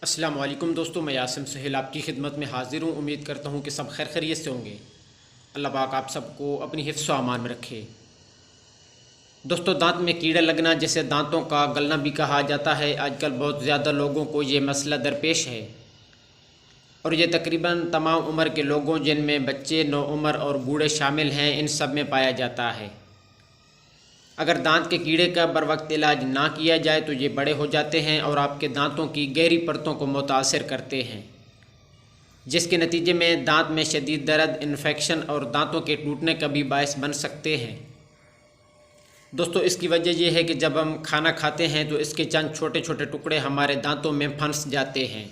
अस्सलाम वालेकुम दोस्तों, मैं यासिम सुहेल आपकी खिदमत में हाज़िर हूँ। उम्मीद करता हूँ कि सब खैर खैरियत से होंगे। अल्लाह पाक आप सबको अपनी हिफ्ज़ व अमान में रखे। दोस्तों, दांत में कीड़ा लगना, जिसे दांतों का गलना भी कहा जाता है, आजकल बहुत ज़्यादा लोगों को ये मसला दरपेश है और ये तकरीबन तमाम उम्र के लोगों, जिनमें बच्चे, नौउम्र और बूढ़े शामिल हैं, इन सब में पाया जाता है। अगर दांत के कीड़े का बर वक्त इलाज ना किया जाए तो ये बड़े हो जाते हैं और आपके दांतों की गहरी परतों को मुतासिर करते हैं, जिसके नतीजे में दांत में शदीद दर्द, इन्फेक्शन और दांतों के टूटने का भी बायस बन सकते हैं। दोस्तों, इसकी वजह यह है कि जब हम खाना खाते हैं तो इसके चंद छोटे छोटे टुकड़े हमारे दांतों में फंस जाते हैं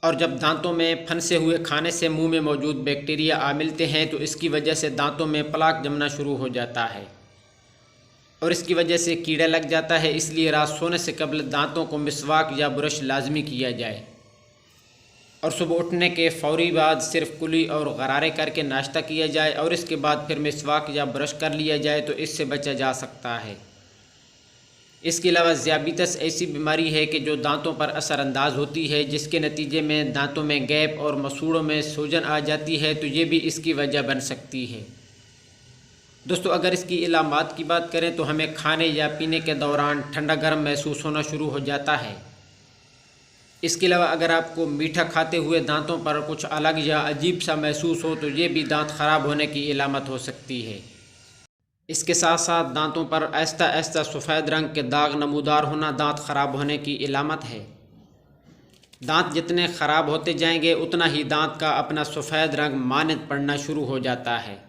और जब दांतों में फंसे हुए खाने से मुंह में मौजूद बैक्टीरिया आ मिलते हैं तो इसकी वजह से दांतों में प्लाक जमना शुरू हो जाता है और इसकी वजह से कीड़ा लग जाता है। इसलिए रात सोने से कबल दांतों को मिसवाक या ब्रश लाजमी किया जाए और सुबह उठने के फ़ौरी बाद सिर्फ कुली और गरारे करके नाश्ता किया जाए और इसके बाद फिर मिसवाक या ब्रश कर लिया जाए तो इससे बचा जा सकता है। इसके अलावा ज़ियाबितस ऐसी बीमारी है कि जो दांतों पर असरअंदाज होती है, जिसके नतीजे में दांतों में गैप और मसूड़ों में सूजन आ जाती है, तो ये भी इसकी वजह बन सकती है। दोस्तों, अगर इसकी इलामात की बात करें तो हमें खाने या पीने के दौरान ठंडा गर्म महसूस होना शुरू हो जाता है। इसके अलावा अगर आपको मीठा खाते हुए दांतों पर कुछ अलग या अजीब सा महसूस हो तो ये भी दांत ख़राब होने की इलामत हो सकती है। इसके साथ साथ दांतों पर आहिस्ता आहिस्ता सफ़ेद रंग के दाग नमूदार होना दांत ख़राब होने की इलामत है। दांत जितने ख़राब होते जाएंगे उतना ही दांत का अपना सफ़ेद रंग मानद पड़ना शुरू हो जाता है।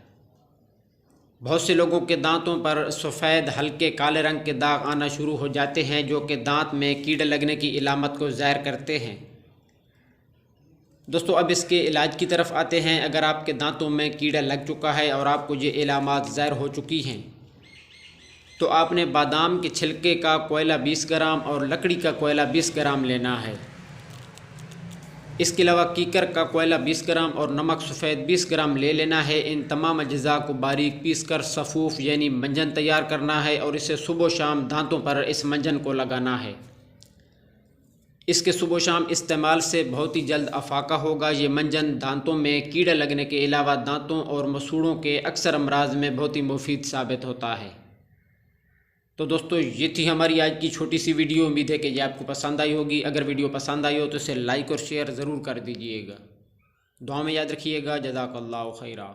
बहुत से लोगों के दांतों पर सफ़ेद हल्के काले रंग के दाग आना शुरू हो जाते हैं, जो कि दांत में कीड़े लगने की इलामत को ज़ाहिर करते हैं। दोस्तों, अब इसके इलाज की तरफ आते हैं। अगर आपके दांतों में कीड़ा लग चुका है और आपको ये इलामत ज़ाहिर हो चुकी हैं तो आपने बादाम के छिलके का कोयला 20 ग्राम और लकड़ी का कोयला 20 ग्राम लेना है। इसके अलावा कीकर का कोयला 20 ग्राम और नमक सफ़ेद 20 ग्राम ले लेना है। इन तमाम अज्जा को बारीक पीस कर सफ़ूफ़ यानी मंजन तैयार करना है और इसे सुबह शाम दांतों पर इस मंजन को लगाना है। इसके सुबह शाम इस्तेमाल से बहुत ही जल्द अफाका होगा। ये मंजन दांतों में कीड़ा लगने के अलावा दांतों और मसूड़ों के अक्सर अमराज में बहुत ही मुफीद साबित होता है। तो दोस्तों, ये थी हमारी आज की छोटी सी वीडियो। उम्मीद है कि ये आपको पसंद आई होगी। अगर वीडियो पसंद आई हो तो इसे लाइक और शेयर ज़रूर कर दीजिएगा। दुआ में याद रखिएगा। जज़ाकल्लाहु खैरा।